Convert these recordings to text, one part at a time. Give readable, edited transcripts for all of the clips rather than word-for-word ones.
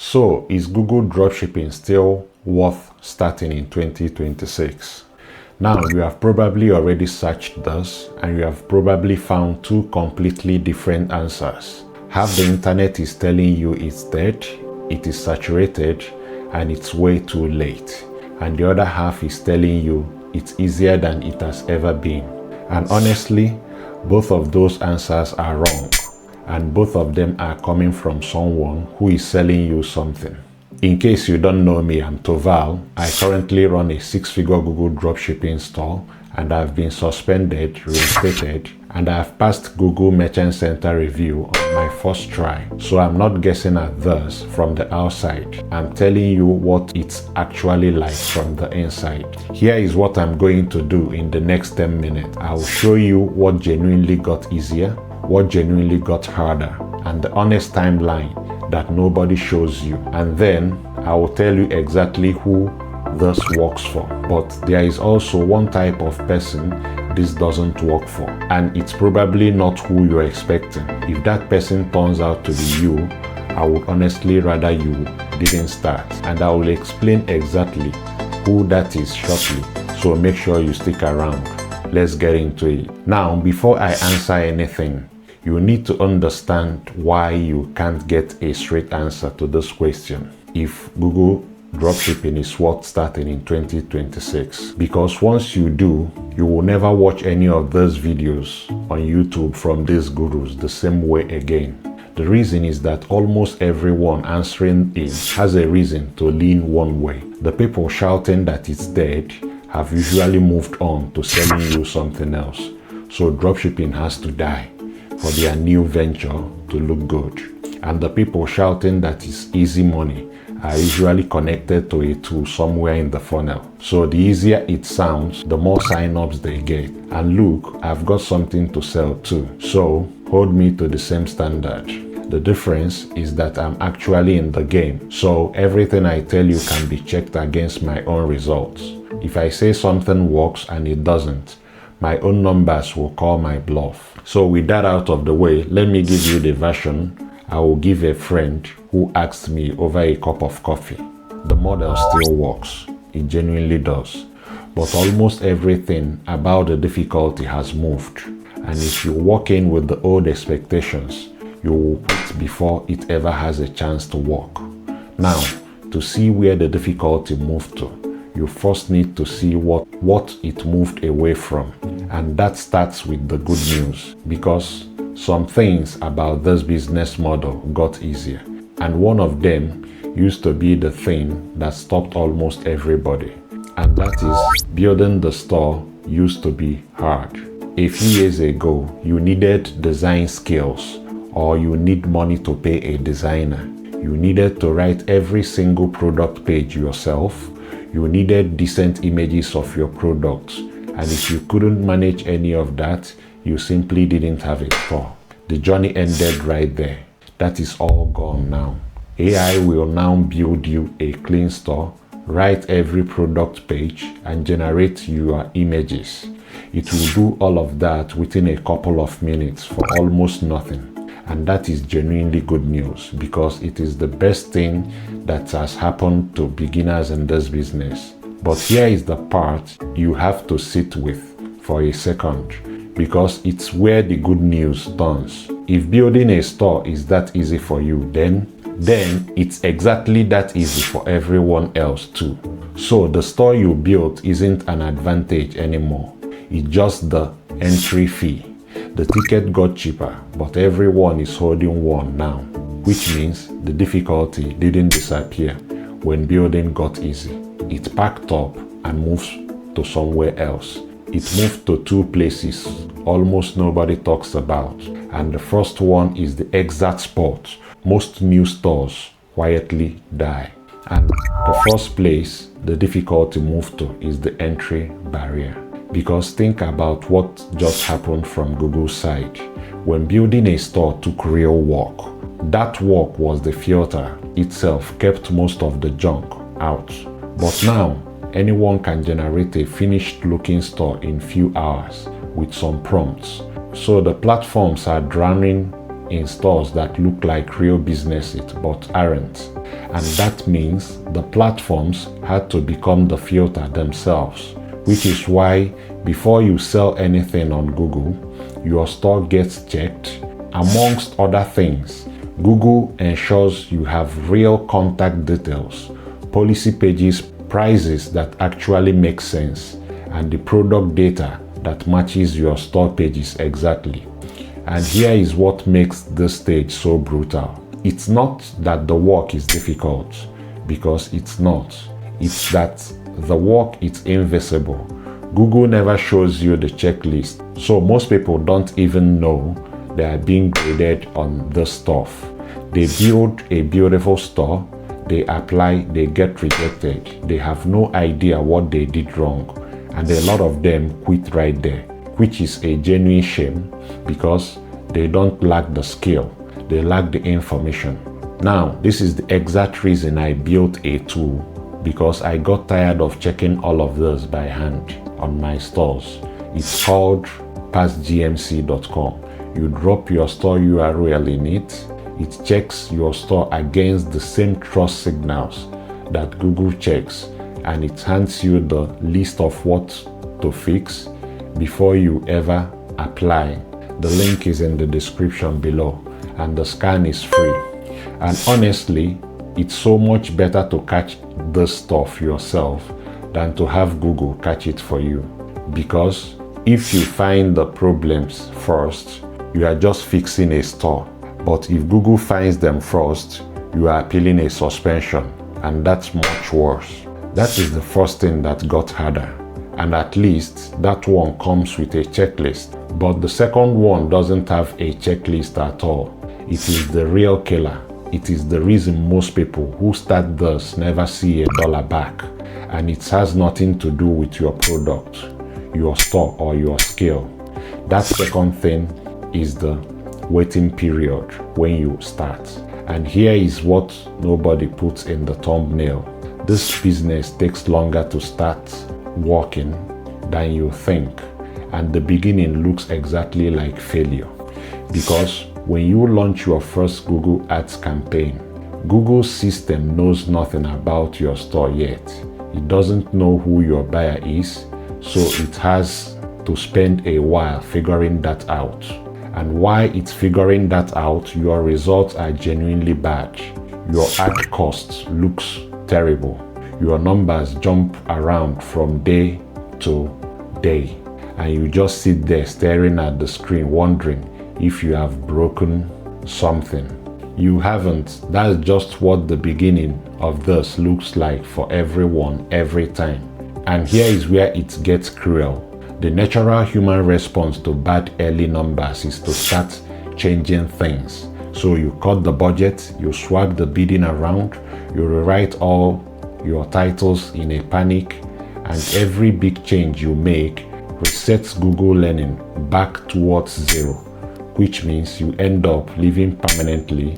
So, is Google dropshipping still worth starting in 2026? Now, you have probably already searched this and you have probably found two completely different answers. Half the internet is telling you it's dead, it is saturated, and it's way too late. And the other half is telling you it's easier than it has ever been. And honestly, both of those answers are wrong. And both of them are coming from someone who is selling you something. In case you don't know me, I'm Toval. I currently run a 6-figure Google dropshipping store, and I've been suspended, reinstated, and I've passed Google Merchant Center review on my first try. So I'm not guessing at this from the outside. I'm telling you what it's actually like from the inside. Here is what I'm going to do in the next 10 minutes. I'll show you what genuinely got easier, what genuinely got harder, and the honest timeline that nobody shows you. And then I will tell you exactly who this works for. But there is also one type of person this doesn't work for, and it's probably not who you're expecting. If that person turns out to be you, I would honestly rather you didn't start, and I will explain exactly who that is shortly, so make sure you stick around. Let's get into it. Now, before I answer anything, you need to understand why you can't get a straight answer to this question if Google dropshipping is worth starting in 2026. Because once you do, you will never watch any of those videos on YouTube from these gurus the same way again. The reason is that almost everyone answering in has a reason to lean one way. The people shouting that it's dead have usually moved on to selling you something else. So dropshipping has to die for their new venture to look good. And the people shouting that it's easy money are usually connected to a tool somewhere in the funnel. So the easier it sounds, the more sign-ups they get. And look, I've got something to sell too. So hold me to the same standard. The difference is that I'm actually in the game. So everything I tell you can be checked against my own results. If I say something works and it doesn't, my own numbers will call my bluff. So with that out of the way, let me give you the version I will give a friend who asked me over a cup of coffee. The model still works. It genuinely does. But almost everything about the difficulty has moved. And if you walk in with the old expectations, you will quit before it ever has a chance to work. Now, to see where the difficulty moved to, you first need to see what it moved away from. And that starts with the good news, because some things about this business model got easier. And one of them used to be the thing that stopped almost everybody. And that is, building the store used to be hard. A few years ago, you needed design skills, or you need money to pay a designer. You needed to write every single product page yourself. You needed decent images of your products. And if you couldn't manage any of that, you simply didn't have a store. The journey ended right there. That is all gone now. AI will now build you a clean store, write every product page, and generate your images. It will do all of that within a couple of minutes for almost nothing. And that is genuinely good news, because it is the best thing that has happened to beginners in this business. But here is the part you have to sit with for a second, because it's where the good news turns. If building a store is that easy for you, then it's exactly that easy for everyone else too. So the store you built isn't an advantage anymore. It's just the entry fee. The ticket got cheaper, but everyone is holding one now, which means the difficulty didn't disappear when building got easy. It packed up and moved to somewhere else. It moved to two places almost nobody talks about. And the first one is the exact spot most new stores quietly die. And the first place the difficulty moved to is the entry barrier. Because think about what just happened from Google's side. When building a store took real work, that work was the filter itself kept most of the junk out. But now, anyone can generate a finished looking store in few hours with some prompts. So the platforms are drowning in stores that look like real businesses but aren't. And that means the platforms had to become the filter themselves, which is why before you sell anything on Google, your store gets checked. Amongst other things, Google ensures you have real contact details, policy pages, prices that actually make sense, and the product data that matches your store pages exactly. And here is what makes this stage so brutal. It's not that the work is difficult, because it's not. It's that the work is invisible. Google never shows you the checklist, so most people don't even know they are being graded on this stuff. They build a beautiful store, they apply, they get rejected. They have no idea what they did wrong, and a lot of them quit right there, which is a genuine shame because they don't lack the skill, they lack the information. Now, this is the exact reason I built a tool, because I got tired of checking all of this by hand on my stores. It's called passgmc.com. You drop your store URL in it. It checks your store against the same trust signals that Google checks, and it hands you the list of what to fix before you ever apply. The link is in the description below, and the scan is free. And honestly, it's so much better to catch this stuff yourself than to have Google catch it for you. Because if you find the problems first, you are just fixing a store. But if Google finds them first, you are appealing a suspension, and that's much worse. That is the first thing that got harder. And at least that one comes with a checklist. But the second one doesn't have a checklist at all. It is the real killer. It is the reason most people who start this never see $1 back. And it has nothing to do with your product, your store, or your skill. That second thing is the waiting period when you start. And here is what nobody puts in the thumbnail. This business takes longer to start working than you think, and the beginning looks exactly like failure. Because when you launch your first Google Ads campaign, Google's system knows nothing about your store yet. It doesn't know who your buyer is, so it has to spend a while figuring that out. And while it's figuring that out, your results are genuinely bad. Your ad cost looks terrible. Your numbers jump around from day to day, and you just sit there staring at the screen wondering if you have broken something. You haven't. That's just what the beginning of this looks like for everyone every time. And here is where it gets cruel. The natural human response to bad early numbers is to start changing things. So you cut the budget, you swap the bidding around, you rewrite all your titles in a panic, and every big change you make resets Google learning back towards zero, which means you end up living permanently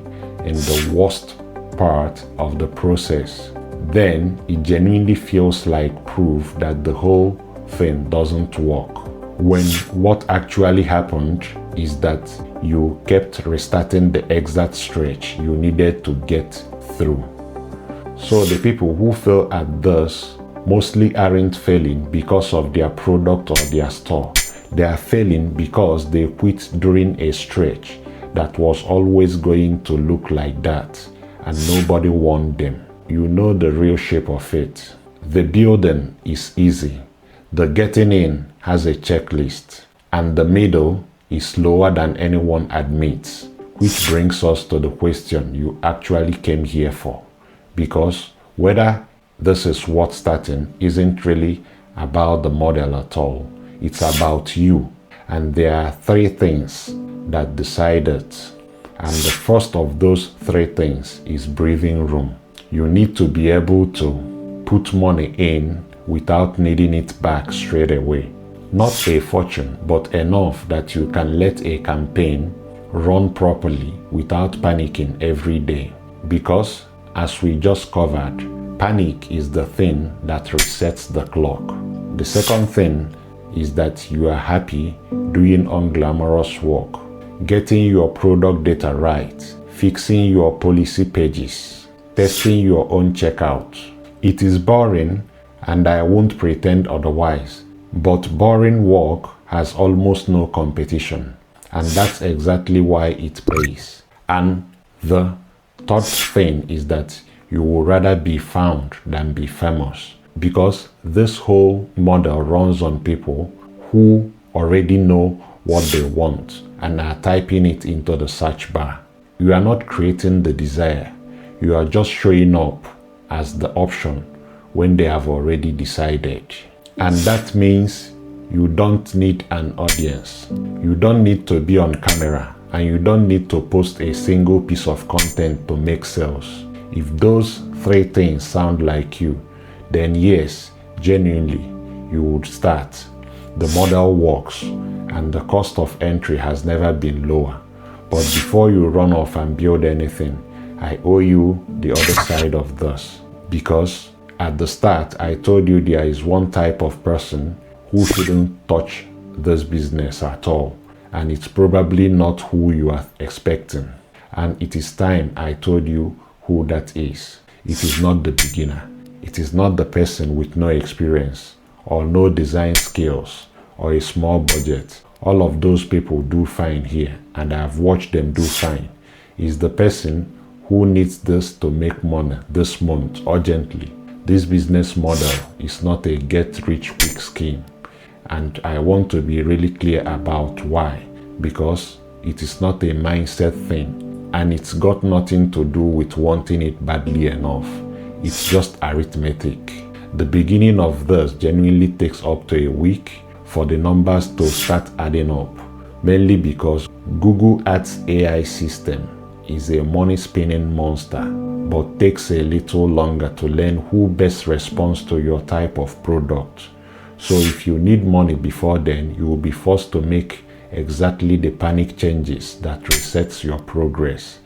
in the worst part of the process. Then it genuinely feels like proof that the whole thing doesn't work, when what actually happened is that you kept restarting the exact stretch you needed to get through. So the people who fail at this mostly aren't failing because of their product or their store. They are failing because they quit during a stretch that was always going to look like that, and nobody warned them. You know the real shape of it. The building is easy. The getting in has a checklist, and the middle is slower than anyone admits, which brings us to the question you actually came here for. Because whether this is worth starting isn't really about the model at all. It's about you. And there are 3 things that decide it. And the first of those 3 things is breathing room. You need to be able to put money in without needing it back straight away. Not a fortune, but enough that you can let a campaign run properly without panicking every day. Because, as we just covered, panic is the thing that resets the clock. The second thing is that you are happy doing unglamorous work. getting your product data right, fixing your policy pages, testing your own checkout. It is boring, and I won't pretend otherwise, but boring work has almost no competition, and that's exactly why it pays. And the third thing is that you would rather be found than be famous, because this whole model runs on people who already know what they want and are typing it into the search bar. You are not creating the desire, you are just showing up as the option when they have already decided. And that means you don't need an audience, you don't need to be on camera, and you don't need to post a single piece of content to make sales. If those three things sound like you, then yes, genuinely, you would start. The model works, and the cost of entry has never been lower. But before you run off and build anything, I owe you the other side of this. Because at the start, I told you there is one type of person who shouldn't touch this business at all. And it's probably not who you are expecting. And it is time I told you who that is. It is not the beginner. It is not the person with no experience or no design skills or a small budget. All of those people do fine here, and I have watched them do fine. It's the person who needs this to make money this month urgently. This business model is not a get-rich-quick scheme. And I want to be really clear about why, because it is not a mindset thing, and it's got nothing to do with wanting it badly enough. It's just arithmetic. The beginning of this genuinely takes up to a week for the numbers to start adding up, mainly because Google Ads AI system is a money-spinning monster, but takes a little longer to learn who best responds to your type of product. So if you need money before then, you will be forced to make exactly the panic changes that resets your progress.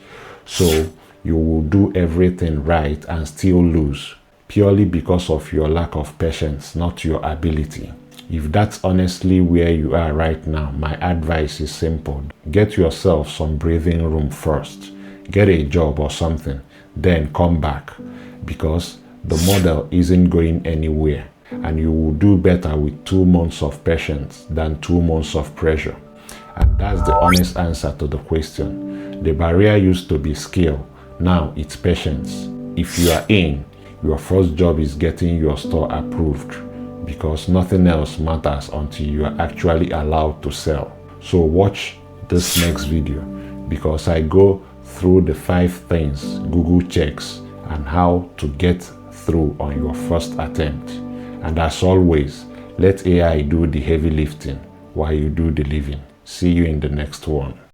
So you will do everything right and still lose, purely because of your lack of patience, not your ability. If that's honestly where you are right now, my advice is simple. Get yourself some breathing room first. Get a job or something, then come back, because the model isn't going anywhere. And you will do better with 2 months of patience than 2 months of pressure. And that's the honest answer to the question. The barrier used to be skill, now it's patience. If you are in, your first job is getting your store approved, because nothing else matters until you are actually allowed to sell. So watch this next video, because I go through the 5 things Google checks and how to get through on your first attempt. And as always, let AI do the heavy lifting while you do the living. See you in the next one.